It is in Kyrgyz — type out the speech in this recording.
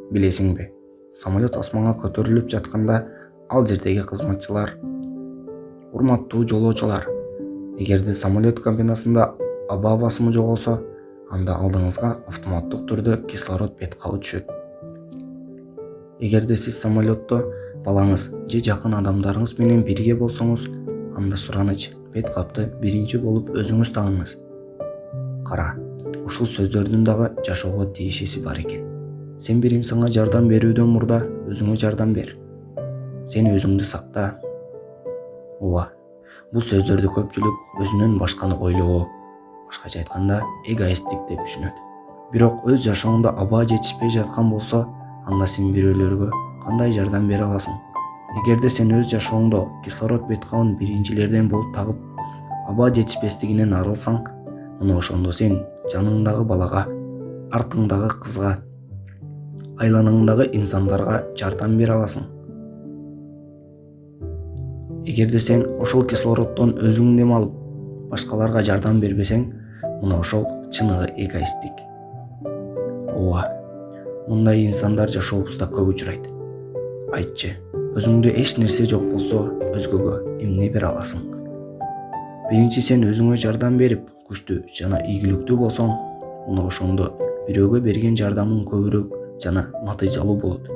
Билесиңби, самолет асманга көтөрүлүп жатканда ал жердеги кызматчылар: урматтуу жолоочулар, эгерде самолет кабинасында аба басымы жоголсо, анда алдыңызга автоматтык түрдө кислород бет кабы түшөт. Эгерде сиз самолетто балаңыз же жакын адамдарыңыз менен бирге болсоңуз, анда сураныч бет капты биринчи болуп өзүңүз тагыңыз. Кара, ушул сөздөрдүн дагы жашоого тиешеси бар экен. Сен бир инсанга жардам берүүдөн мурда өзүңө жардам бер. Сен өзүңдү сакта. Ооба, бул сөздөрдү көпчүлүк өзүнөн башканы ойлоо, башкача айтканда эгоисттик деп түшүнөт. Бирок өз жашооңдо аба жетишпей жаткан болсо, анда сен бирөөлөргө кандай жардам бере аласың? Эгерде сен өз жашооңдо кислород бет кабын биринчилерден болуп тагып, аба жетишпестигинен арылсаң, мына ошондо сен жаныңдагы балага, артыңдагы кызга, айланаңдагы инсандарга жардам бере аласың. Эгерде сен ошол кислороддон өзүң дем алып, башкаларга жардам бербесең, мына ошол чыныгы эгоисттик. Ооба, мындай инсандар жашообузда көп учурайт. Айтчы, өзүңдө эч нерсе жок болсо, өзгөгө эмне бере аласың? Биринчи сен өзүңө жардам берип, күчтүү жана ийгиликтүү болсоң, мына ошондо бирөөгө берген жардамың көбүрөөк жана натыйжалуу болот.